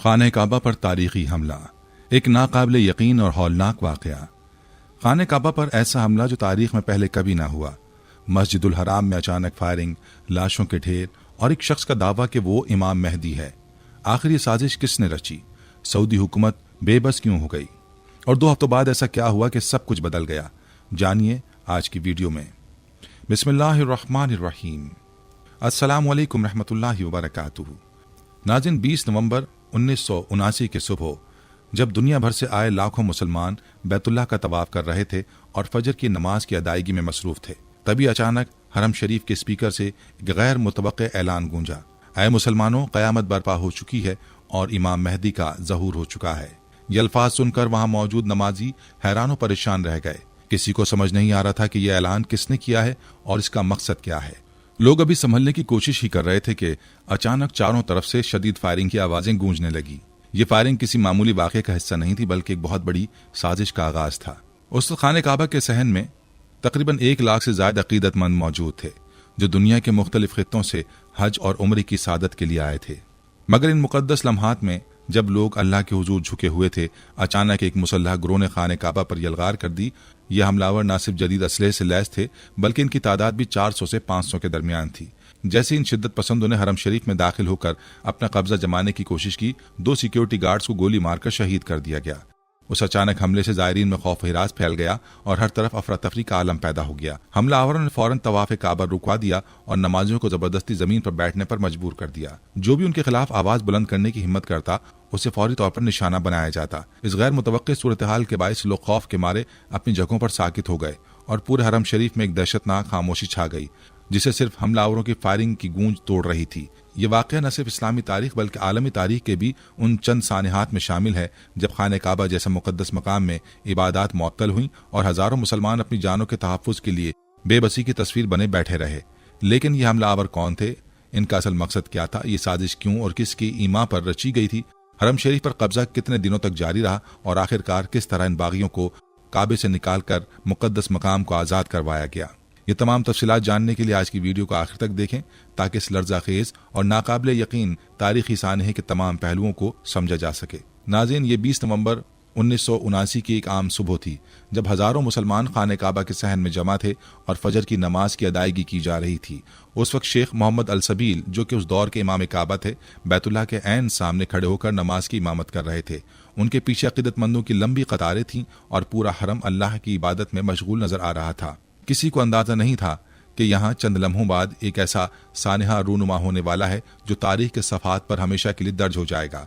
खाने काबा पर तारीखी हमला, एक नाकाबिले यकीन और हौलनाक वाक़या। खाने काबा पर ऐसा हमला जो तारीख में पहले कभी ना हुआ। मस्जिदुल हराम में अचानक फायरिंग, लाशों के ढेर और एक शख्स का दावा कि वो इमाम मेहदी है। आखिर ये साजिश किसने रची? सऊदी हुकूमत बेबस क्यों हो गई? और 2 हफ्तों बाद ऐसा क्या हुआ कि सब कुछ बदल गया? जानिए आज की वीडियो में। बिस्मिल्लाहिर्रहमानिर्रहीम। अस्सलामु अलैकुम रहमतुल्लाहि व बरकातुहू। नाज़रीन, 20 नवंबर 1979 की सुबह जब दुनिया भर से आए लाखों मुसलमान बैतुल्लाह का तवाफ कर रहे थे और फजर की नमाज की अदायगी में मसरूफ थे, तभी अचानक हरम शरीफ के स्पीकर से एक गैर मुतवक्के ऐलान गूंजा, ऐ मुसलमानों, क़यामत बर्पा हो चुकी है और इमाम मेहदी का ज़हूर हो चुका है। ये अल्फाज सुनकर वहां मौजूद नमाजी हैरान परेशान रह गए। किसी को समझ नहीं आ रहा था कि यह ऐलान किसने किया है और इसका मकसद क्या है। लोग अभी संभलने की कोशिश ही कर रहे थे कि अचानक चारों तरफ से शदीद फायरिंग की आवाजें गूंजने लगी। ये फायरिंग किसी मामूली वाक़े का हिस्सा नहीं थी, बल्कि एक बहुत बड़ी साजिश का आगाज था। उस खाने काबा के सहन में तकरीबन 1 लाख से ज्यादा अकीदतमंद मौजूद थे, जो दुनिया के मुख्तलिफ खित्तों से हज और उम्र की सादत के लिए आए थे। मगर इन मुकद्दस लम्हात में जब लोग अल्लाह के हुजूर झुके हुए थे, अचानक एक मुसल्लह गिरोह ने खाने काबा पर यलगार कर दी। यह हमलावर न सिर्फ जदीद असलहे से लैस थे, बल्कि इनकी तादाद भी 400 से 500 के दरमियान थी। जैसे इन शिद्दत पसंदों ने हरम शरीफ में दाखिल होकर अपना कब्जा जमाने की कोशिश की, 2 सिक्योरिटी गार्ड्स को गोली मारकर शहीद कर दिया गया। उस अचानक हमले से ज़ायरीन में खौफ हिरास फैल गया और हर तरफ अफरा तफरी का आलम पैदा हो गया। हमलावरों ने फौरन तवाफ़े काबा रुकवा दिया और नमाजियों को जबरदस्ती जमीन पर बैठने पर मजबूर कर दिया। जो भी उनके खिलाफ आवाज बुलंद करने की हिम्मत करता, उसे फौरी तौर पर निशाना बनाया जाता। इस गैर मुतवक्के सूरत हाल के बायस लोग खौफ के मारे अपनी जगहों पर साकित हो गए और पूरे हरम शरीफ में एक दहशतनाक खामोशी छा गई, जिसे सिर्फ हमलावरों की फायरिंग की गूंज तोड़ रही थी। ये वाक़या न सिर्फ इस्लामी तारीख बल्कि आलमी तारीख के भी उन चंद सानिहात में शामिल है जब खाने काबा जैसे मुकद्दस मकाम में इबादत मुअत्तल हुई और हजारों मुसलमान अपनी जानों के तहफ़्फ़ुज़ के लिए बेबसी की तस्वीर बने बैठे रहे। लेकिन ये हमलावर कौन थे? इनका असल मकसद क्या था? ये साजिश क्यों और किसकी ईमा पर रची गई थी? हरम शरीफ पर कब्जा कितने दिनों तक जारी रहा और आखिरकार किस तरह इन बागियों को काबे से निकालकर मुकद्दस मकाम को आज़ाद करवाया गया? ये तमाम तफसीलात जानने के लिए आज की वीडियो को आखिर तक देखें, ताकि इस लर्ज़ाखेज़ और नाकाबिले यकीन तारीखी सानहे के तमाम पहलुओं को समझा जा सके। नाज़रीन, ये 20 नवंबर 1979 की एक आम सुबह थी जब हजारों मुसलमान खाने काबा के सहन में जमा थे और फजर की नमाज की अदायगी की जा रही थी। उस वक्त शेख मोहम्मद अल सबील, जो कि उस दौर के इमाम काबा थे, बैतुल्लाह के ऐन सामने खड़े होकर नमाज की इमामत कर रहे थे। उनके पीछे अकीदतमंदों की लंबी कतारें थीं और पूरा हरम अल्लाह की इबादत में मशगूल नजर आ रहा था। किसी को अंदाजा नहीं था कि यहाँ चंद लम्हों बाद एक ऐसा सानहा रूनुमा होने वाला है जो तारीख के सफ़हात पर हमेशा के लिए दर्ज हो जाएगा।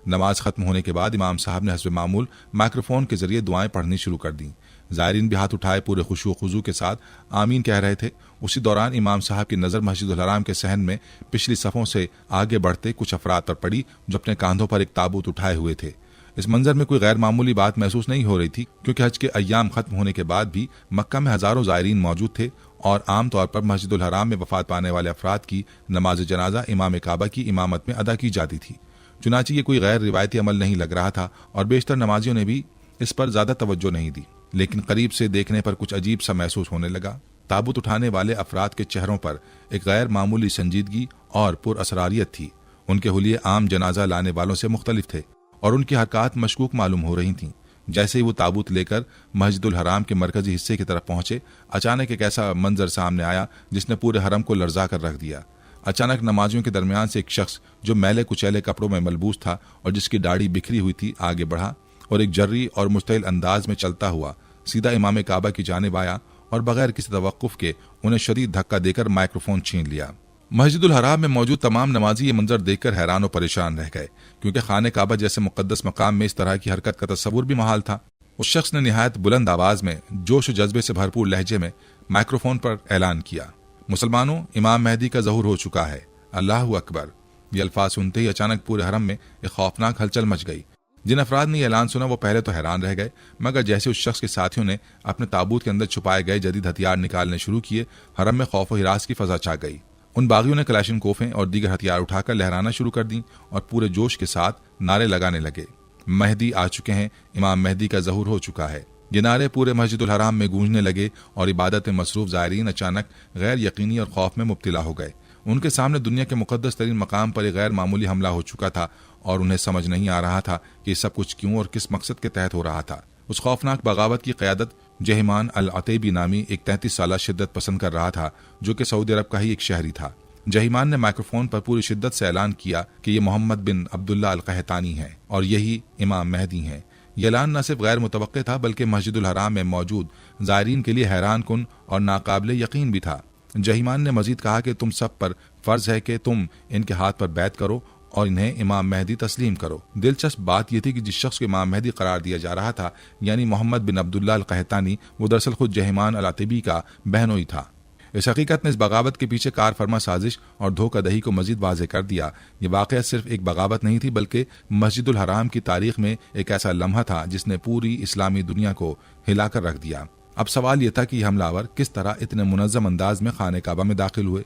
नमाज खत्म होने के बाद इमाम साहब ने हस्ब मामूल माइक्रोफोन के जरिए दुआएं पढ़नी शुरू कर दी। ज़ायरीन भी हाथ उठाए पूरे खुशू खुजू के साथ आमीन कह रहे थे। उसी दौरान इमाम साहब की नज़र मस्जिदुल हराम के सहन में पिछली सफ़ों से आगे बढ़ते कुछ अफराद पर पड़ी, जो अपने कांधों पर एक ताबूत उठाए हुए थे। इस मंजर में कोई गैर मामूली बात महसूस नहीं हो रही थी, क्योंकि हज के अय्याम खत्म होने के बाद भी मक्का में हजारों ज़ायरीन मौजूद थे और आमतौर पर मस्जिदुल हराम में वफात पाने वाले अफराद की नमाज जनाजा इमाम काबा की इमामत में अदा की जाती थी। चुनांचे ये कोई गैर रिवायती अमल नहीं लग रहा था और बेशतर नमाजियों ने भी इस पर ज्यादा तवज्जो नहीं दी। लेकिन करीब से देखने पर कुछ अजीब सा महसूस होने लगा। ताबूत उठाने वाले अफराद के चेहरों पर एक गैर मामूली संजीदगी और पुरअसरारियत थी। उनके हुलिये आम जनाजा लाने वालों से मुख्तलिफ थे और उनकी हरकत मशकूक मालूम हो रही थीं। जैसे ही वो ताबूत लेकर मस्जिदुल हराम के मरकजी हिस्से की तरफ पहुंचे, अचानक एक ऐसा मंजर सामने आया जिसने पूरे हरम को लर्जा कर रख दिया। अचानक नमाजियों के दरमियान से एक शख्स जो मैले कुचैले कपड़ों में मलबूस था और जिसकी दाढ़ी बिखरी हुई थी, आगे बढ़ा और एक जर्री और मुस्तैल अंदाज में चलता हुआ सीधा इमाम काबा की जानिब आया और बगैर किसी तवक्कुफ के उन्हें शदीद धक्का देकर माइक्रोफोन छीन लिया। मस्जिदुल हराम में मौजूद तमाम नमाजी ये मंजर देखकर हैरान और परेशान रह गए, क्योंकि खाने काबा जैसे मुकद्दस मकाम में इस तरह की हरकत का तस्वुर भी महाल था। उस शख्स ने निहायत बुलंद आवाज में जोश जज्बे से भरपूर लहजे में माइक्रोफोन पर ऐलान किया, मुसलमानों, इमाम मेहदी का ज़हूर हो चुका है, अल्लाहु अकबर। ये अल्फाज सुनते ही अचानक पूरे हरम में एक खौफनाक हलचल मच गई। जिन अफराद ने ऐलान सुना वो पहले तो हैरान रह गए, मगर जैसे उस शख्स के साथियों ने अपने ताबूत के अंदर छुपाए गए जदीद हथियार निकालने शुरू किए, हरम में खौफ और हिरास की फजा छा गई। उन बागियों ने कलाशिनकोफें और दीगर हथियार उठाकर लहराना शुरू कर दी और पूरे जोश के साथ नारे लगाने लगे, मेहदी आ चुके हैं, इमाम मेहदी का ज़हूर हो चुका है। ये नारे पूरे मस्जिदुल हराम में गूंजने लगे और इबादत में मसरूफ ज़ायरीन अचानक गैर यकीनी और खौफ में मुब्तला हो गए। उनके सामने दुनिया के मुकद्दस तरीन मकाम पर एक गैर मामूली हमला हो चुका था और उन्हें समझ नहीं आ रहा था कि सब कुछ क्यों और किस मकसद के तहत हो रहा था। उस खौफनाक बगावत की क़यादत जहिमान अल अतैबी नामी एक 33 साला शिद्दत पसंद कर रहा था, जो कि सऊदी अरब का ही एक शहरी था। जहिमान ने माइक्रोफोन पर पूरी शिद्दत से ऐलान किया कि ये मोहम्मद बिन अब्दुल्ला अल कहतानी हैं और यही इमाम मेहदी हैं। ये ऐलान न सिर्फ गैर मुतवक्के था बल्कि मस्जिदुल हराम में मौजूद ज़ायरीन के लिए हैरान कुन और नाकाबिले यकीन भी था। जहिमान ने मजीद कहा कि तुम सब पर फर्ज है कि तुम इनके हाथ पर बैत करो और इन्हें इमाम मेहदी तस्लीम करो। दिलचस्प बात यह थी कि जिस शख्स को इमाम मेहदी करार दिया जा रहा था, यानी मोहम्मद बिन अब्दुल्ला अल कहतानी, वो दरअसल खुद जहिमान अल अतैबी का बहनोई था। इस हकीकत ने इस बगावत के पीछे कारफरमा साजिश और धोखादही को मजीद वाज़ेह कर दिया। ये वाक़या सिर्फ एक बगावत नहीं थी बल्कि मस्जिदुल हराम की तारीख में एक ऐसा लम्हा था जिसने पूरी इस्लामी दुनिया को हिलाकर रख दिया। अब सवाल यह था कि हमलावर किस तरह इतने मुनज़्ज़म अंदाज में खाने काबा में दाखिल हुए,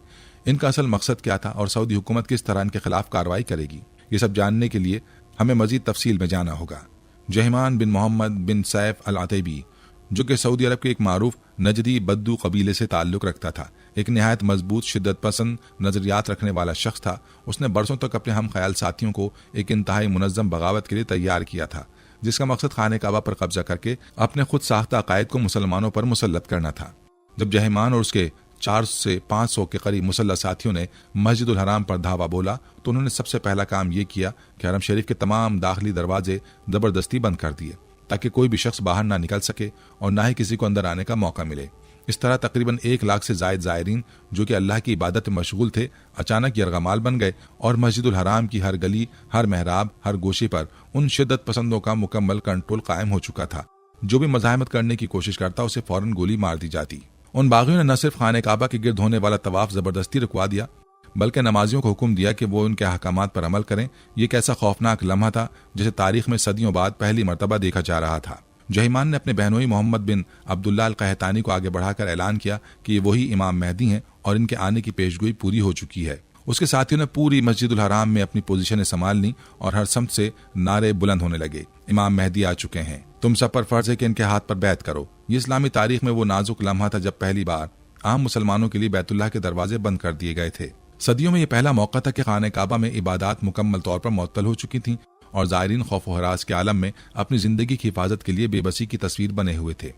इनका असल मकसद क्या था और सऊदी हुकूमत किस तरह इनके खिलाफ कार्रवाई करेगी। ये सब जानने के लिए हमें मजीद तफसील में जाना होगा। जहिमान बिन मोहम्मद बिन सैफ अल अतैबी, जो कि सऊदी अरब के एक मारूफ नजदी बद्दू कबीले से ताल्लुक़ रखता था, एक नहायत मजबूत शिद्दत पसंद नजरियात रखने वाला शख्स था। उसने बरसों तक अपने हम ख्याल साथियों को एक इंतहाई मुनज़्ज़म बगावत के लिए तैयार किया था, जिसका मकसद खाने काबा पर कब्जा करके अपने खुद साख्ता अकायद को मुसलमानों पर मुसल्लत करना था। जब जहिमान और उसके 400 से 500 के करीब मुसल्लह साथियों ने मस्जिदुल हराम पर धावा बोला तो उन्होंने सबसे पहला काम ये किया कि हरम शरीफ के तमाम दाखिली दरवाजे ज़बरदस्ती बंद कर दिए ताकि कोई भी शख्स बाहर ना निकल सके और ना ही किसी को अंदर आने का मौका मिले। इस तरह तकरीबन 1 लाख से जायद ज़ायरीन जो कि अल्लाह की इबादत में मशगूल थे, अचानक यरगमाल बन गए और मस्जिदुल हराम की हर गली, हर महराब, हर गोशे पर उन शिद्दत पसंदों का मुकम्मल कंट्रोल कायम हो चुका था। जो भी मज़ाहमत करने की कोशिश करता उसे फौरन गोली मार दी जाती। उन बागियों ने न सिर्फ खाने काबा के गिर्द होने वाला तवाफ जबरदस्ती रुकवा दिया बल्कि नमाजियों को हुक्म दिया कि वो उनके अहकामात पर अमल करें। ये एक ऐसा खौफनाक लम्हा था जिसे तारीख में सदियों बाद पहली मरतबा देखा जा रहा था। जहिमान ने अपने बहनोई मोहम्मद बिन अब्दुल्ला अल कहतानी को आगे बढ़ाकर ऐलान किया कि ये वही इमाम मेहदी हैं और इनके आने की पेशगोई पूरी हो चुकी है। उसके साथियों ने पूरी मस्जिदुल हराम में अपनी पोजीशनें संभाल ली और हर समत से नारे बुलंद होने लगे, इमाम मेहदी आ चुके हैं, तुम सब पर फर्ज है कि इनके हाथ पर बैत करो। ये इस्लामी तारीख में वो नाजुक लम्हा था जब पहली बार आम मुसलमानों के लिए बैतुल्लाह के दरवाजे बंद कर दिए गए थे। सदियों में यह पहला मौका था कि खाने काबा में इबादत मुकम्मल तौर पर मुअत्तल हो चुकी थीं और ज़ायरीन खौफ व हरास के आलम में अपनी जिंदगी की हिफाजत के लिए बेबसी की तस्वीर बने हुए थे।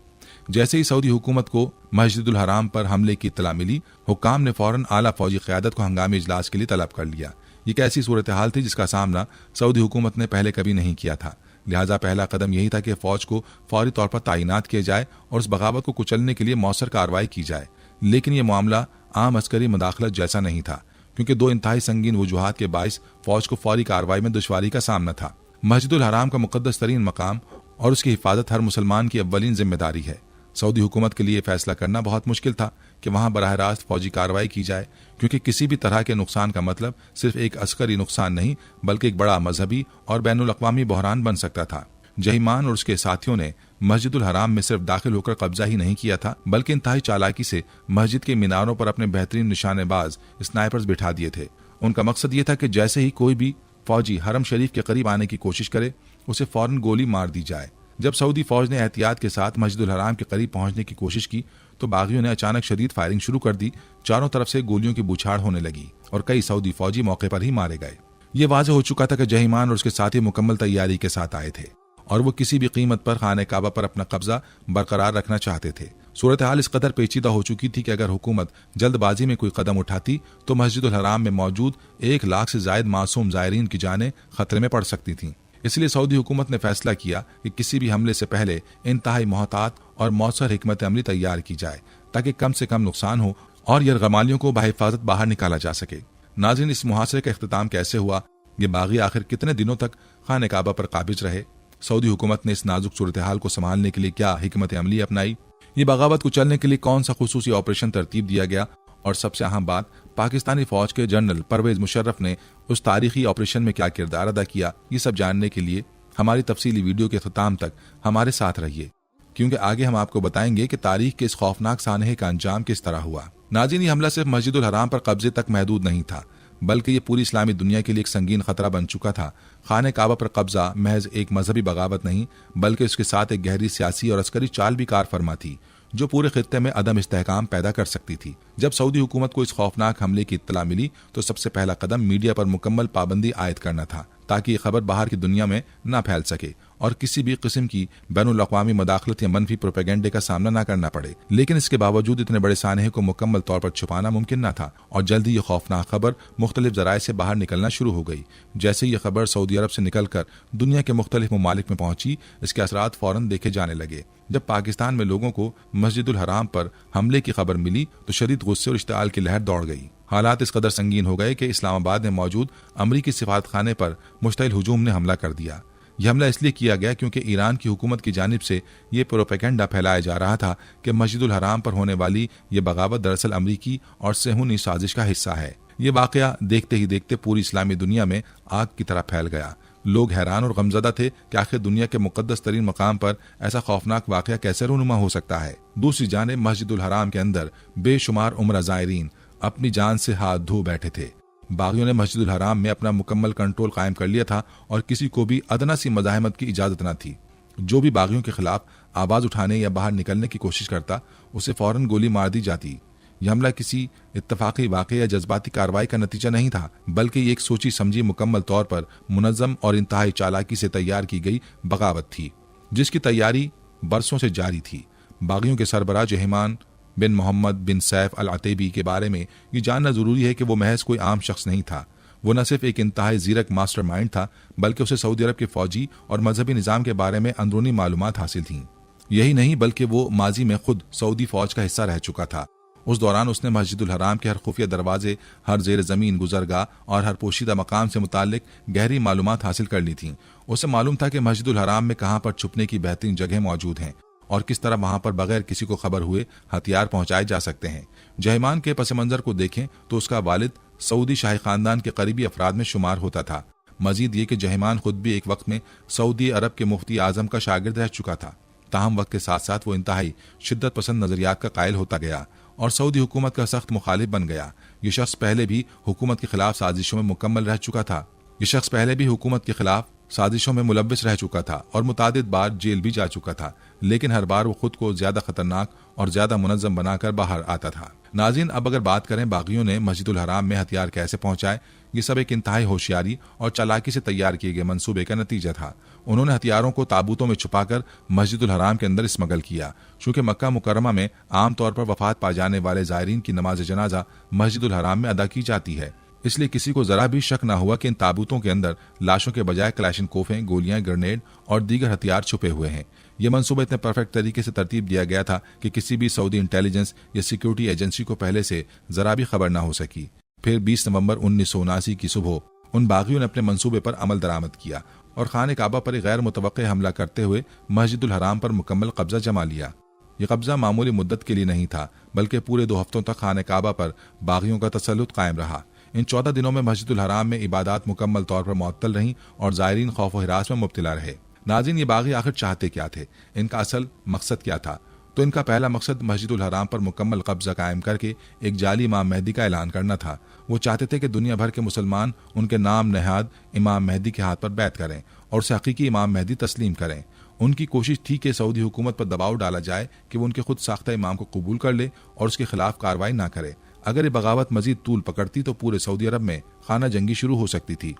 जैसे ही सऊदी हुकूमत को मस्जिदुल हराम पर हमले की इत्तला मिली, हुक्काम ने फौरन आला फौजी क़यादत को हंगामी इजलास के लिए तलब कर लिया। ये एक ऐसी सूरत हाल थी जिसका सामना सऊदी हुकूमत ने पहले कभी नहीं किया था। लिहाजा पहला कदम यही था कि फौज को फौरी तौर पर तैनात किया जाए और उस बगावत को कुचलने के लिए मौसर कार्रवाई की जाए। लेकिन यह मामला आम अस्करी मुदाखलत जैसा नहीं था, क्योंकि 2 इंतहाई संगीन वजूहात के बाइस फौज को फौरी कार्रवाई में दुश्वारी का सामना था। मस्जिदुल हराम का मुकद्दस तरीन मकाम और उसकी हिफाजत हर मुसलमान की अव्वलीन जिम्मेदारी है। सऊदी हुकूमत के लिए फैसला करना बहुत मुश्किल था कि वहां बराह रास्त फौजी कार्रवाई की जाए, क्योंकि किसी भी तरह के नुकसान का मतलब सिर्फ एक अस्करी नुकसान नहीं बल्कि एक बड़ा मजहबी और बैनुल अक़वामी बहरान बन सकता था। जहिमान और उसके साथियों ने मस्जिदुल हराम में सिर्फ दाखिल होकर कब्जा ही नहीं किया था बल्कि इंतहाई चालाकी से मस्जिद के मीनारों पर अपने बेहतरीन निशानेबाज स्नाइपर्स बिठा दिए थे। उनका मकसद ये था कि जैसे ही कोई भी फौजी हरम शरीफ के करीब आने की कोशिश करे उसे फौरन गोली मार दी जाए। जब सऊदी फौज ने एहतियात के साथ मस्जिदुल हराम के करीब पहुंचने की कोशिश की तो बागियों ने अचानक शदीद फायरिंग शुरू कर दी। चारों तरफ से गोलियों की बौछार होने लगी और कई सऊदी फौजी मौके पर ही मारे गए। ये वाज़ेह हो चुका था कि जहिमान और उसके साथी मुकम्मल तैयारी के साथ आए थे और वो किसी भी कीमत पर खाने काबा पर अपना कब्जा बरकरार रखना चाहते थे। सूरत हाल इस कदर पेचीदा हो चुकी थी कि अगर हुकूमत जल्दबाजी में कोई कदम उठाती तो मस्जिदुल हराम में मौजूद 1 लाख से जायद मासूम ज़ायरीन की जानें खतरे में पड़ सकती थीं। इसलिए सऊदी हुकूमत ने फैसला किया कि किसी भी हमले से पहले इंतहाई मोहतात और मौसर हिकमत अमली तैयार की जाए ताकि कम से कम नुकसान हो और यरगमालियों को बाहिफाजत बाहर निकाला जा सके। नाज़रीन, इस मुहासरे का इख्तिताम कैसे हुआ, ये बागी आखिर कितने दिनों तक खाने काबा पर काबिज रहे, सऊदी हुकूमत ने इस नाजुक सूरत हाल को संभालने के लिए क्या हिकमत अमली अपनाई, ये बगावत को चलने के लिए कौन सा खुसूसी ऑपरेशन तरतीब दिया गया और सबसे अहम बात, पाकिस्तानी फौज के जनरल परवेज मुशर्रफ ने उस तारीखी ऑपरेशन में क्या किरदार अदा किया, ये सब जानने के लिए हमारी तफसीली वीडियो के ख़त्म तक हमारे साथ रहिए, क्योंकि आगे हम आपको बताएंगे कि तारीख के इस खौफनाक सानहे का अंजाम किस तरह हुआ। नाज़रीन, ये हमला सिर्फ मस्जिदुल हराम पर कब्जे तक महदूद नहीं था बल्कि ये पूरी इस्लामी दुनिया के लिए एक संगीन खतरा बन चुका था। खाने काबा पर कब्जा महज एक मजहबी बगावत नहीं बल्कि उसके साथ एक गहरी सियासी और अस्करी चाल भी कार फरमा थी, जो पूरे खित्ते में अदम इस्तेहकाम पैदा कर सकती थी। जब सऊदी हुकूमत को इस खौफनाक हमले की इत्तला मिली तो सबसे पहला कदम मीडिया पर मुकम्मल पाबंदी आयद करना था, ताकि ये खबर बाहर की दुनिया में न फैल सके और किसी भी किस्म की बैनुल अक़वामी मदाखलत या मनफी प्रोपेगेंडे का सामना न करना पड़े। लेकिन इसके बावजूद इतने बड़े सानहे को मुकम्मल तौर पर छुपाना मुमकिन न था और जल्द ही ये खौफनाक खबर मुख्तलिफ जराए से बाहर निकलना शुरू हो गई। जैसे ये खबर सऊदी अरब से निकलकर दुनिया के मुख्तलिफ ममालिक में पहुंची, इसके असरात फौरन देखे जाने लगे। जब पाकिस्तान में लोगों को मस्जिदुल हराम पर हमले की खबर मिली तो शदीद गुस्से और इश्तिआल की लहर दौड़ गई। हालात इस कदर संगीन हो गए कि इस्लामाबाद में मौजूद अमरीकी सिफारतखाने पर मुश्तइल हुजूम ने हमला कर दिया। यह हमला इसलिए किया गया क्योंकि ईरान की हुकूमत की जानिब से ये प्रोपेगेंडा फैलाया जा रहा था कि मस्जिदुल हराम पर होने वाली ये बगावत दरअसल अमरीकी और सेहूनी साजिश का हिस्सा है। ये वाकया देखते ही देखते पूरी इस्लामी दुनिया में आग की तरह फैल गया। लोग हैरान और गमजदा थे कि आखिर दुनिया के मुकद्दस तरीन मकाम पर ऐसा खौफनाक वाकया कैसे रूनुमा हो सकता है। दूसरी जानिब मस्जिदुल हराम के अंदर बेशुमार उम्रा ज़ायरीन अपनी जान से हाथ धो बैठे थे। बागियों ने मस्जिदुल हराम में अपना मुकम्मल कंट्रोल कायम कर लिया था और किसी को भी अदना सी मज़ाहमत की इजाज़त न थी। जो भी बागियों के खिलाफ आवाज़ उठाने या बाहर निकलने की कोशिश करता उसे फौरन गोली मार दी जाती। यह हमला किसी इत्तफाकी वाक़े या जज्बाती कार्रवाई का नतीजा नहीं था, बल्कि ये एक सोची समझी मुकम्मल तौर पर मुनज़्ज़म और इंतहाई चालाकी से तैयार की गई बगावत थी, जिसकी तैयारी बरसों से जारी थी। बागियों के सरबराह जहीमान बिन मोहम्मद बिन सैफ अल अतैबी के बारे में ये जानना जरूरी है कि वो महज कोई आम शख्स नहीं था। वो न सिर्फ एक इंतहाई ज़ीरक मास्टरमाइंड था, बल्कि उसे सऊदी अरब के फौजी और मजहबी निज़ाम के बारे में अंदरूनी मालूमात हासिल थीं। यही नहीं बल्कि वो माजी में खुद सऊदी फौज का हिस्सा रह चुका था। उस दौरान उसने मस्जिदुल हराम के हर खुफिया दरवाजे, हर जेर ज़मीन गुजरगाह और हर पोशीदा मकाम से मुताल्लिक गहरी मालूमात हासिल कर ली थीं। उसे मालूम था कि मस्जिदुल हराम में कहाँ पर छुपने की बेहतरीन जगह मौजूद हैं और किस तरह वहां पर बगैर किसी को खबर हुए हथियार पहुंचाए जा सकते हैं। जहीमान के पस मंजर को देखें तो उसका वालिद सऊदी शाही खानदान के करीबी अफराद में शुमार होता था। मजीद ये कि जहीमान खुद भी एक वक्त में सऊदी अरब के मुफ्ती आजम का शागिर्द रह चुका था। ताहम वक्त के साथ साथ वो इंतहाई शिद्दत पसंद नजरियात का कायल होता गया और सऊदी हुकूमत का सख्त मुखालिफ बन गया। ये शख्स पहले भी हुकूमत के खिलाफ साजिशों में मुकम्मल रह चुका था। ये शख्स पहले भी हुकूमत के खिलाफ साजिशों में मुलव्विस रह चुका था और मुतादिद बार जेल भी जा चुका था, लेकिन हर बार वो खुद को ज्यादा खतरनाक और ज्यादा मुनज़्ज़म बनाकर बाहर आता था। नाज़रीन, अब अगर बात करें बागियों ने मस्जिदुल हराम में हथियार कैसे पहुंचाए, ये सब एक इंतहाई होशियारी और चालाकी से तैयार किए गए मंसूबे का नतीजा था। उन्होंने हथियारों को ताबूतों में छुपाकर मस्जिदुल हराम के अंदर स्मगल किया। चूंकि मक्का मुकर्रमा में आमतौर पर वफात पा जाने वाले ज़ायरीन की नमाज जनाजा मस्जिदुल हराम में अदा की जाती है, इसलिए किसी को जरा भी शक न हुआ कि इन ताबूतों के अंदर लाशों के बजाय क्लैशिनकोफें, गोलियां, ग्रेनेड और दीगर हथियार छुपे हुए हैं। यह मंसूबा इतने परफेक्ट तरीके से तरतीब दिया गया था कि किसी भी सऊदी इंटेलिजेंस या सिक्योरिटी एजेंसी को पहले से जरा भी खबर न हो सकी। फिर 20 नवंबर 1979 की सुबह उन बागियों ने अपने मंसूबे पर अमल दरामद किया और खाने काबा पर एक गैर मुतवक्के हमला करते हुए मस्जिदुल हराम पर मुकम्मल कब्जा जमा लिया। यह कब्जा मामूली मुद्दत के लिए नहीं था, बल्कि पूरे 2 हफ्तों तक खाने काबा पर बागियों का तसल्लुत कायम रहा। इन 14 दिनों में मस्जिदुल हराम में इबादत मुकम्मल तौर पर मुअत्तल रहीं और ज़ायरीन खौफ व हिरास में मुब्तला रहे। नाज़रीन, ये बागी आखिर चाहते क्या थे? इनका असल मकसद क्या था? तो इनका पहला मकसद मस्जिदुल हराम पर मुकम्मल कब्जा कायम करके एक जाली इमाम मेहदी का ऐलान करना था। वो चाहते थे कि दुनिया भर के मुसलमान उनके नाम नहाद इमाम मेहदी के हाथ पर बैत करें और उसे हकीकी इमाम मेहदी तस्लीम करें। उनकी कोशिश थी कि सऊदी हुकूमत पर दबाव डाला जाए कि वो उनके खुद साख्ता इमाम को कबूल कर ले और उसके खिलाफ कार्रवाई ना करे। अगर ये बगावत मजीद तूल पकड़ती तो पूरे सऊदी अरब में खाना जंगी शुरू हो सकती थी,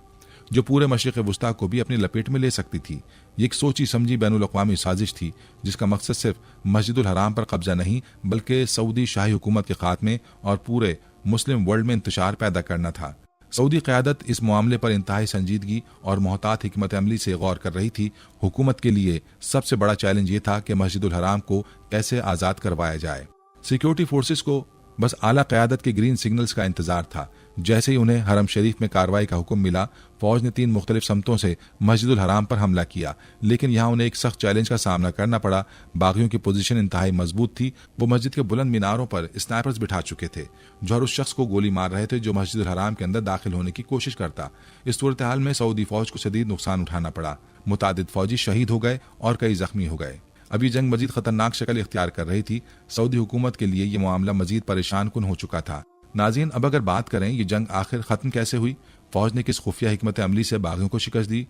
जो पूरे मशरिक़ वुस्ता को भी अपनी लपेट में ले सकती थी। ये एक सोची समझी बैनुल अक़वामी साजिश थी, जिसका मकसद सिर्फ मस्जिदुल हराम पर कब्जा नहीं, बल्कि सऊदी शाही हुकूमत के खात्मे और पूरे मुस्लिम वर्ल्ड में इंतशार पैदा करना था। सऊदी क़यादत इस मामले पर इंतहाई संजीदगी और मोहतात हिकमत अमली से गौर कर रही थी। हुकूमत के लिए सबसे बड़ा चैलेंज ये था कि मस्जिदुल हराम को कैसे आज़ाद करवाया जाए। सिक्योरिटी फोर्सेस को बस आला क़यादत के ग्रीन सिग्नल्स का इंतजार था। जैसे ही उन्हें हरम शरीफ में कार्रवाई का हुक्म मिला, फौज ने 3 मुख्तलिफ समतों से मस्जिदुल हराम पर हमला किया, लेकिन यहाँ उन्हें एक सख्त चैलेंज का सामना करना पड़ा। बागियों की पोजीशन इंतहाई मजबूत थी। वो मस्जिद के बुलंद मीनारों पर स्नाइपर्स बिठा चुके थे जो हर उस शख्स को गोली मार रहे थे जो मस्जिदुल हराम के अंदर दाखिल होने की कोशिश करता। इस सूरत हाल में सऊदी फौज को शदीद नुकसान उठाना पड़ा। मुतादिद फौजी शहीद हो गए और कई जख्मी हो गए। अब ये जंग मजीद खतरनाक शक्ल इख्तियार कर रही थी। सऊदी हुकूमत के लिए ये मामला मजीद परेशान कुन हो चुका था। नाज़रीन, अब अगर बात करें ये जंग आखिर खत्म कैसे हुई, फौज ने किस खुफिया हिकमत अमली से बागियों को शिकस्त दी,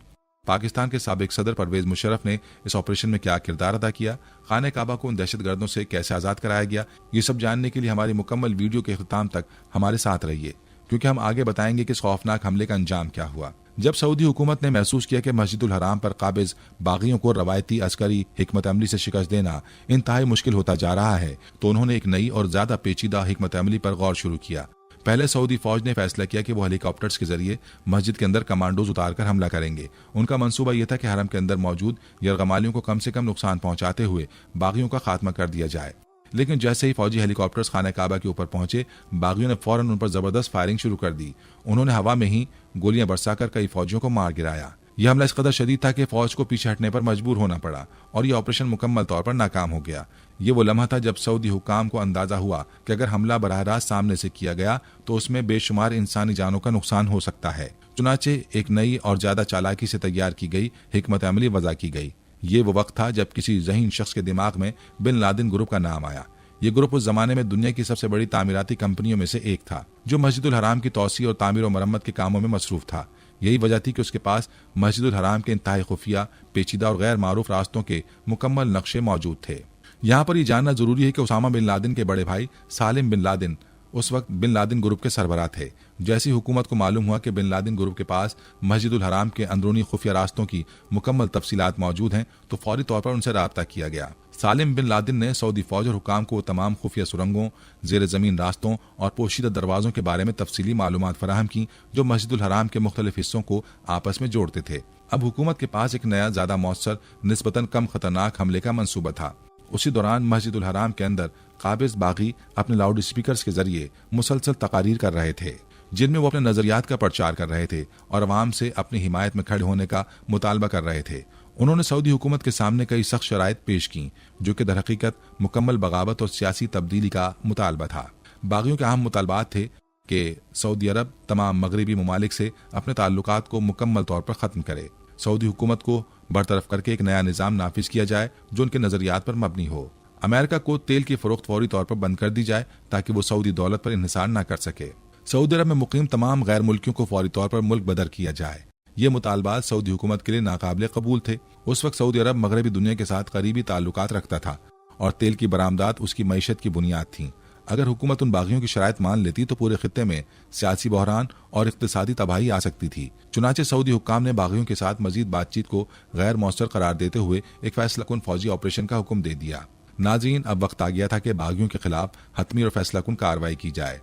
पाकिस्तान के साबिक सदर परवेज मुशर्रफ ने इस ऑपरेशन में क्या किरदार अदा किया, खाने काबा को उन दहशतगर्दों से कैसे आज़ाद कराया गया, ये सब जानने के लिए हमारी मुकम्मल वीडियो के अख्ताम तक हमारे साथ रहिए, क्योंकि हम आगे बताएंगे कि इस खौफनाक हमले का अंजाम क्या हुआ। जब सऊदी हुकूमत ने महसूस किया कि मस्जिदुल हराम पर काबिज बागियों को रवायती अस्करी हिकमत अमली से शिकस्त देना इंतहाई मुश्किल होता जा रहा है, तो उन्होंने एक नई और ज्यादा पेचीदा हिकमत अमली पर गौर शुरू किया। पहले सऊदी फौज ने फैसला किया कि वो हेलीकॉप्टर्स के जरिए मस्जिद के अंदर कमांडोज उतारकर हमला करेंगे। उनका मंसूबा यह था कि हरम के अंदर मौजूद यरगमालियों को कम से कम नुकसान पहुंचाते हुए बागियों का खात्मा कर दिया जाए। लेकिन जैसे ही फौजी हेलीकॉप्टर्स खाना काबा के ऊपर पहुंचे, बागियों ने फौरन उन पर जबरदस्त फायरिंग शुरू कर दी। उन्होंने हवा में ही गोलियां बरसाकर कई फौजियों को मार गिराया। यह हमला इस कदर शदीद था कि फौज को पीछे हटने पर मजबूर होना पड़ा और यह ऑपरेशन मुकम्मल तौर पर नाकाम हो गया। ये वो लम्हा था जब सऊदी हुकाम को अंदाजा हुआ कि अगर हमला बराह रास्त सामने से किया गया तो उसमें बेशुमार इंसानी जानों का नुकसान हो सकता है। चुनाचे एक नई और ज्यादा चालाकी से तैयार की गई हिकमत अमली वज़ा की गई। ये वो वक्त था जब किसी ज़हीन शख्स के दिमाग में बिन लादेन ग्रुप का नाम आया। ये ग्रुप उस जमाने में दुनिया की सबसे बड़ी तामीराती कंपनियों में से एक था, जो मस्जिदुल हराम की तौसी और तामीर और मरम्मत के कामों में मसरूफ था। यही वजह थी कि उसके पास मस्जिदुल हराम के इंतहाई खुफिया, पेचीदा और गैर मारूफ रास्तों के मुकम्मल नक्शे मौजूद थे। यहाँ पर यह जानना जरूरी है कि उसामा बिन लादेन के बड़े भाई सालिम बिन लादेन उस वक्त बिन लादेन ग्रुप के सरबराह थे। जैसी हुकूमत को मालूम हुआ कि बिन लादेन ग्रुप के पास मस्जिदुल हराम के अंदरूनी खुफिया रास्तों की मुकम्मल तफसीलात मौजूद हैं, तो फौरी तौर पर उनसे राब्ता किया गया। सालिम बिन लादेन ने सऊदी फौज और हुकाम को तमाम खुफिया सुरंगों, जेर जमीन रास्तों और पोशीदा दरवाजों के बारे में तफसीली मालूमात फराहम की, जो मस्जिदुल हराम के मुख्तलिफ हिस्सों को आपस में जोड़ते थे। अब हुकूमत के पास एक नया, ज्यादा मौसर, निस्बतन कम खतरनाक हमले का मंसूबा था। उसी दौरान मस्जिदुल हराम के अंदर काबिज बागी अपने लाउड स्पीकर्स के जरिए मुसलसल तकारीर कर रहे थे, जिनमें वो अपने नजरियात का प्रचार कर रहे थे और अवाम से अपनी हिमायत में खड़े होने का मुतालबा कर रहे थे। उन्होंने सऊदी हुकूमत के सामने कई सख्त शराइत पेश की, जो कि दरहकीकत मुकम्मल बगावत और सियासी तब्दीली का मुतालबा था। बागियों के अहम मुतालबात थे कि सऊदी अरब तमाम मगरबी ममालिक से अपने ताल्लुकात को मुकम्मल तौर पर ख़त्म करे, सऊदी हुकूमत को बरतरफ करके एक नया निज़ाम नाफिज किया जाए जो उनके नज़रियात पर मबनी हो। अमेरिका को तेल की फरोख्त फौरी तौर पर बंद कर दी जाए ताकि वो सऊदी दौलत पर इन्हिसार न कर सके। सऊदी अरब में मुकीम तमाम गैर मुल्कियों को फौरी तौर पर मुल्क बदर किया जाए। ये मुतालबात सऊदी हुकूमत के लिए नाकाबिले कबूल थे। उस वक्त सऊदी अरब मगरबी दुनिया के साथ करीबी ताल्लुकात रखता था और तेल की बरामदात उसकी मईशत की बुनियाद थी। अगर हुकूमत उन बागियों की शराइत मान लेती तो पूरे खित्ते में सियासी बहरान और इक्तिसादी तबाही आ सकती थी। चुनाचे सऊदी हुक्काम ने बागियों के साथ मजीद बातचीत को गैर मौसर करार देते हुए एक फैसलाकुन फौजी ऑपरेशन का हुक्म दे दिया। नाज़रीन, अब वक्त आ गया था कि बागियों के खिलाफ हतमी और फैसलाकुन कार्रवाई की जाए।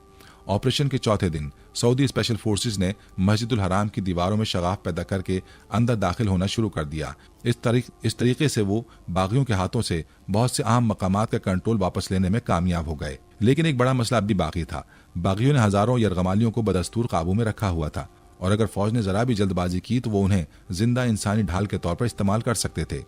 ऑपरेशन के चौथे दिन सऊदी स्पेशल फोर्सेस ने मस्जिदुल हराम की दीवारों में शगाफ पैदा करके अंदर दाखिल होना शुरू कर दिया। इस तरीके से वो बागियों के हाथों से बहुत से अहम मकामात का कंट्रोल वापस लेने में कामयाब हो गए। लेकिन एक बड़ा मसला अब भी बाकी था। बागियों ने हजारों यरगमालियों को बदस्तूर काबू में रखा हुआ था और अगर फौज ने जरा भी जल्दबाजी की तो वो उन्हें जिंदा इंसानी ढाल के तौर पर इस्तेमाल कर सकते थे।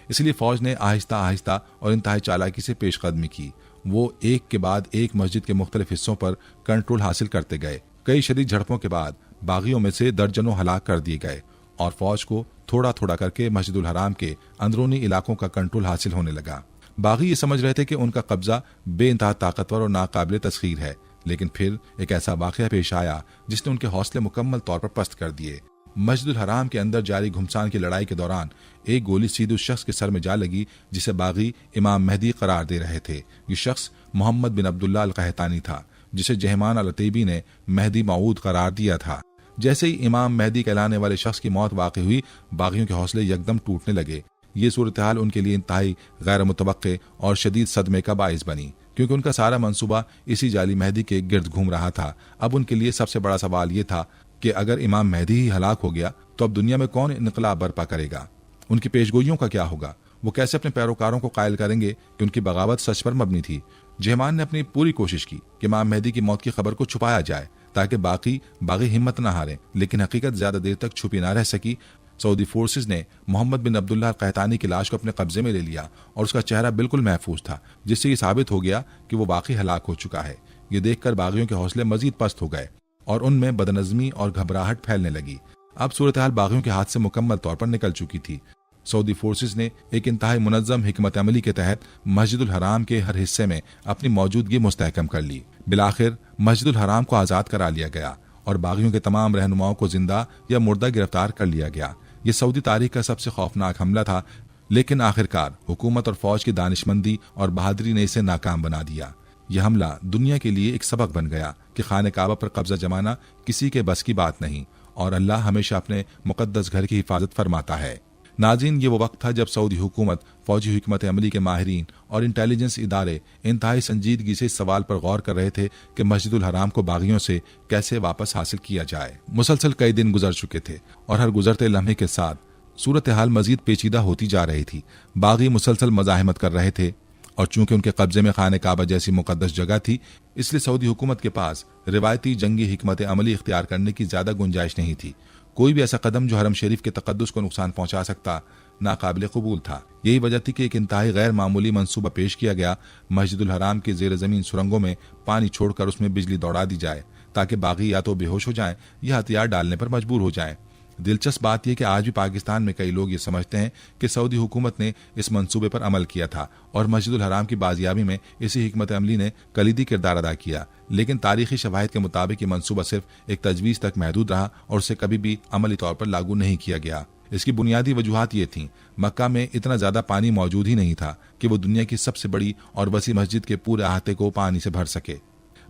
इसलिए फौज ने आहिस्ता आहिस्ता और इंतहाई चालाकी से पेशकदमी की। वो एक के बाद एक मस्जिद के मुख्तलिफ हिस्सों पर कंट्रोल हासिल करते गए। कई शदीद झड़पों के बाद बागियों में से दर्जनों हलाक कर दिए गए और फौज को थोड़ा थोड़ा करके मस्जिदुल हराम के अंदरूनी इलाकों का कंट्रोल हासिल होने लगा। बागी ये समझ रहे थे कि उनका कब्जा बेइंतहा ताकतवर और नाकाबिले तस्खीर है, लेकिन फिर एक ऐसा वाक़या पेश आया जिसने उनके हौसले मुकम्मल तौर पर पस्त कर दिए। मस्जिदुल हराम के अंदर जारी घुमसान की लड़ाई के दौरान एक गोली सीधे उस शख्स के सर में जा लगी जिसे बागी इमाम मेहदी करार दे रहे थे। ये शख्स मोहम्मद बिन अब्दुल्ला अल कहतानी था, जिसे जहमान अल अतैबी ने मेहदी मऊद करार दिया था। जैसे ही इमाम मेहदी कहलाने वाले शख्स की मौत वाक़ हुई, बागियों के हौसले यकदम टूटने लगे। ये सूरत हाल उनके लिए इंतहाई गैर मुतवक्के और शदीद सदमे का बाइस बनी, क्योंकि उनका सारा मंसूबा इसी जाली मेहदी के गिर्द घूम रहा था। अब उनके लिए सबसे बड़ा सवाल ये था कि अगर इमाम मेहदी ही हलाक हो गया तो अब दुनिया में कौन इनकलाब बर्पा करेगा? उनकी पेशगोइयों का क्या होगा? वो कैसे अपने पैरोकारों को कायल करेंगे कि उनकी बगावत सच पर मबनी थी? जहमान ने अपनी पूरी कोशिश की कि इमाम मेहदी की मौत की खबर को छुपाया जाए ताकि बागी हिम्मत न हारे, लेकिन हकीकत ज्यादा देर तक छुपी न रह सकी। सऊदी फोर्सेज ने मोहम्मद बिन अब्दुल्ला कहतानी की लाश को अपने कब्जे में ले लिया और उसका चेहरा बिल्कुल महफूज था, जिससे ये साबित हो गया कि वो वाकई हलाक हो चुका है। ये देखकर बागियों के हौसले मजीद पस्त हो गए और उनमें बदनज़मी और घबराहट फैलने लगी। अब सूरत हाल बागियों के हाथ से मुकम्मल तौर पर निकल चुकी थी। सऊदी फोर्सेज ने एक इंतहाई मुनज़्ज़म हिकमत अमली के तहत मस्जिदुल हराम के हर हिस्से में अपनी मौजूदगी मुस्तहकम कर ली। बिलाखिर मस्जिदुल हराम को आज़ाद करा लिया गया और बागियों के तमाम रहनुमाओं को जिंदा या मुर्दा गिरफ्तार कर लिया गया। ये सऊदी तारीख का सबसे खौफनाक हमला था, लेकिन आखिरकार हुकूमत और फौज की दानिशमंदी और बहादुरी ने इसे नाकाम बना दिया। यह हमला दुनिया के लिए एक सबक बन गया कि खाने काबा पर कब्जा जमाना किसी के बस की बात नहीं और अल्लाह हमेशा अपने मुकद्दस घर की हिफाजत फरमाता है। नाज़रीन, ये वो वक्त था जब सऊदी हुकूमत, फौजी हिकमत अमली के माहिरीन और इंटेलिजेंस इदारे इंतहाई संजीदगी से इस सवाल पर गौर कर रहे थे कि मस्जिदुल हराम को बागियों से कैसे वापस हासिल किया जाए। मुसलसल कई दिन गुजर चुके थे और हर गुजरते लम्हे के साथ सूरत हाल मजीद पेचीदा होती जा रही थी। बागी मुसलसल मज़ाहमत कर रहे थे और चूंकि उनके कब्जे में खाने काबा जैसी मुकद्दस जगह थी, इसलिए सऊदी हुकूमत के पास रिवायती जंगी हिकमत अमली इख्तियार करने की ज्यादा गुंजाइश नहीं थी। कोई भी ऐसा कदम जो हरम शरीफ के तकद्दुस को नुकसान पहुंचा सकता नाकाबिल कबूल था। यही वजह थी कि एक इंतहाई गैर मामूली मंसूबा पेश किया गया, मस्जिदुल हराम के जेर जमीन सुरंगों में पानी छोड़कर उसमें बिजली दौड़ा दी जाए ताकि बागी या तो बेहोश हो जाएं या हथियार डालने पर मजबूर हो जाएं। दिलचस्प बात यह कि आज भी पाकिस्तान में कई लोग ये समझते हैं कि सऊदी हुकूमत ने इस मंसूबे पर अमल किया था और मस्जिदुल हराम की बाजियाबी में इसी हिकमत अमली ने कलीदी किरदार अदा किया। लेकिन तारीखी शवाहिद के मुताबिक ये मंसूबा सिर्फ एक तजवीज़ तक महदूद रहा और उसे कभी भी अमली तौर पर लागू नहीं किया गया। इसकी बुनियादी वजूहात ये थीं, मक्का में इतना ज्यादा पानी मौजूद ही नहीं था कि वो दुनिया की सबसे बड़ी और वसी मस्जिद के पूरे अहाते को पानी से भर सके।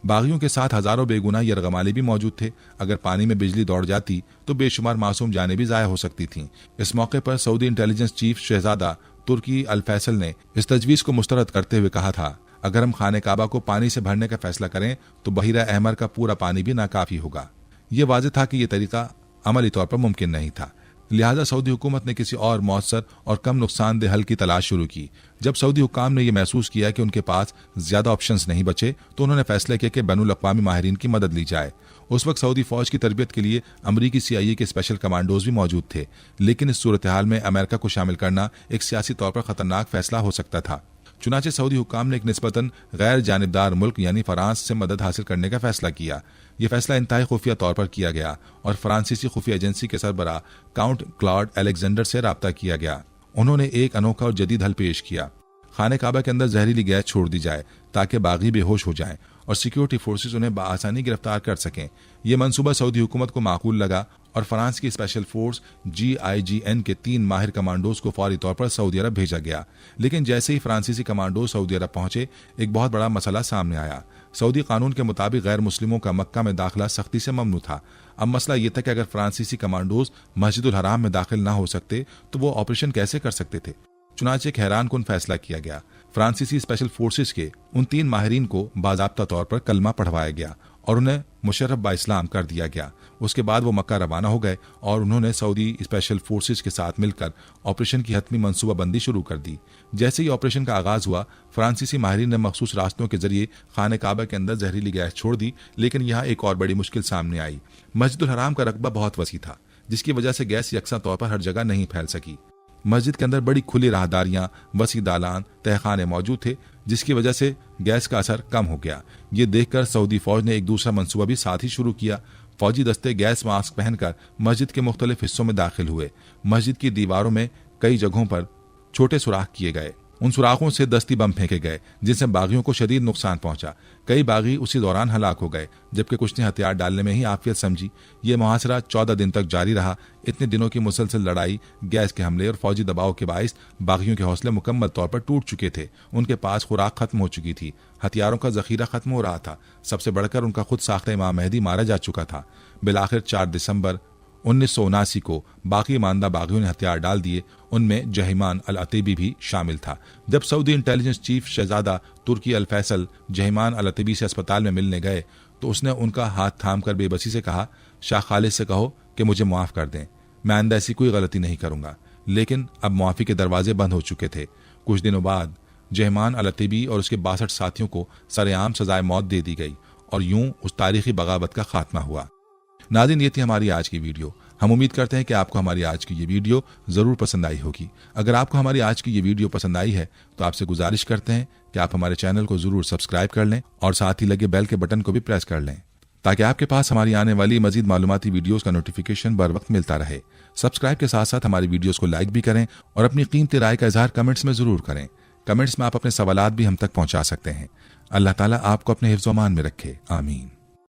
बागियों के साथ हजारों बेगुनाह यरगमाली भी मौजूद थे। अगर पानी में बिजली दौड़ जाती तो बेशुमार मासूम जानें भी ज़ाया हो सकती थीं। इस मौके पर सऊदी इंटेलिजेंस चीफ शहजादा तुर्की अल फैसल ने इस तजवीज़ को मुस्तरद करते हुए कहा था, अगर हम खाने काबा को पानी से भरने का फैसला करें तो बहिरा अहमर का पूरा पानी भी नाकाफी होगा। ये वाज़ेह था कि यह तरीका अमली तौर पर मुमकिन नहीं था। लिहाजा सऊदी हुकूमत ने किसी और मौसर और कम नुकसानदेह हल की तलाश शुरू की। जब सऊदी हुकाम ने यह महसूस किया कि उनके पास ज्यादा ऑप्शंस नहीं बचे तो उन्होंने फैसला किया कि बैनुल अक़वामी माहिरीन की मदद ली जाए। उस वक्त सऊदी फौज की तरबियत के लिए अमरीकी CIA के स्पेशल कमांडोज भी मौजूद थे, लेकिन इस सूरत हाल में अमेरिका को शामिल करना एक सियासी तौर पर खतरनाक फैसला हो सकता था। चुनाचे सऊदी हुकाम ने एक निस्बतन गैर जानिबदार मुल्क यानी फ्रांस से मदद हासिल करने का फैसला किया। यह फैसला इंतहाई खुफिया तौर पर किया गया और फ्रांसीसी खुफिया एजेंसी के सरबराह काउंट क्लॉड अलेक्जेंडर से राब्ता किया गया। उन्होंने एक अनोखा और जदीद हल पेश किया, खाने काबा के अंदर जहरीली गैस छोड़ दी जाए ताकि बागी बेहोश हो जाएं और सिक्योरिटी फोर्सेस उन्हें बआसानी गिरफ्तार कर सकें। यह मंसूबा सऊदी हुकूमत को माकूल लगा और फ्रांस की स्पेशल फोर्स GIGN के 3 माहिर कमांडोज को फौरी तौर पर सऊदी अरब भेजा गया। लेकिन जैसे ही फ्रांसीसी कमांडोज सऊदी अरब पहुंचे, एक बहुत बड़ा मसला सामने आया। सऊदी कानून के मुताबिक गैर मुस्लिमों का मक्का में दाखिला सख्ती से ममनू था। अब मसला यह था कि अगर फ्रांसीसी कमांडोज मस्जिदुल हराम में दाखिल ना हो सकते तो वो ऑपरेशन कैसे कर सकते थे। चुनाचे एक हैरानकुन फैसला किया गया। फ्रांसीसी स्पेशल फोर्सेस के उन 3 माहिरीन को बाज़ाब्ता तौर पर कलमा पढ़वाया गया और उन्हें मुशर्रफ बा इस्लाम कर दिया गया। उसके बाद वो मक्का रवाना हो गए और उन्होंने सऊदी स्पेशल फोर्सेस के साथ मिलकर ऑपरेशन की हतमी मंसूबाबंदी शुरू कर दी। जैसे ही ऑपरेशन का आगाज हुआ, फ्रांसीसी माहिरीन ने मखसूस रास्तों के जरिए खाने काबा के अंदर जहरीली गैस छोड़ दी। लेकिन यहाँ एक और बड़ी मुश्किल सामने आई। मस्जिदुल हराम का रकबा बहुत वसी था, जिसकी वजह से गैस यकसा तौर पर हर जगह नहीं फैल सकी। मस्जिद के अंदर बड़ी खुली राहदारियां, वसी दालान, तहखाने मौजूद थे, जिसकी वजह से गैस का असर कम हो गया। ये देखकर सऊदी फौज ने एक दूसरा मंसूबा भी साथ ही शुरू किया। फौजी दस्ते गैस मास्क पहनकर मस्जिद के मुख्तलिफ हिस्सों में दाखिल हुए। मस्जिद की दीवारों में कई जगहों पर छोटे सुराख किए गए। उन सुराखों से दस्ती बम फेंके गए, जिनसे बागियों को शदीद नुकसान पहुंचा। कई बागी उसी दौरान हलाक हो गए, जबकि कुछ ने हथियार डालने में ही आफियत समझी। ये मुहासरा 14 दिन तक जारी रहा। इतने दिनों की मुसलसल लड़ाई, गैस के हमले और फौजी दबाव के बाइस बागियों के हौसले मुकम्मल तौर पर टूट चुके थे। उनके पास खुराक खत्म हो चुकी थी, हथियारों का जखीरा खत्म हो रहा था। सबसे बढ़कर उनका खुद साख्ता इमाम मेहदी मारा जा चुका था। बिलाखिर 4 दिसंबर 1979 को बाकी ईमानदार बागियों ने हथियार डाल दिए। उनमें जहीमान अल अतीबी भी शामिल था। जब सऊदी इंटेलिजेंस चीफ शहजादा तुर्की अल फैसल जहीमान अल अतीबी से अस्पताल में मिलने गए तो उसने उनका हाथ थामकर बेबसी से कहा, शाह खालिद से कहो कि मुझे माफ कर दें, मैं आइंदा ऐसी कोई गलती नहीं करूंगा। लेकिन अब मुआफी के दरवाजे बंद हो चुके थे। कुछ दिनों बाद जहीमान अल अतीबी और उसके 62 साथियों को सरेआम सजाए मौत दे दी गई और यूं उस तारीखी बगावत का खात्मा हुआ। नाज़रीन, ये थी हमारी आज की वीडियो। हम उम्मीद करते हैं कि आपको हमारी आज की ये वीडियो ज़रूर पसंद आई होगी। अगर आपको हमारी आज की ये वीडियो पसंद आई है तो आपसे गुजारिश करते हैं कि आप हमारे चैनल को ज़रूर सब्सक्राइब कर लें और साथ ही लगे बेल के बटन को भी प्रेस कर लें, ताकि आपके पास हमारी आने वाली मजीद मालूमाती वीडियोस का नोटिफिकेशन बर वक्त मिलता रहे। सब्सक्राइब के साथ साथ हमारी वीडियोस को लाइक भी करें और अपनी कीमती राय का इजहार कमेंट्स में ज़रूर करें। कमेंट्स में आप अपने सवालात भी हम तक पहुँचा सकते हैं। अल्लाह ताला आपको अपने हिफ्ज़-ओ-अमान में रखे। आमीन।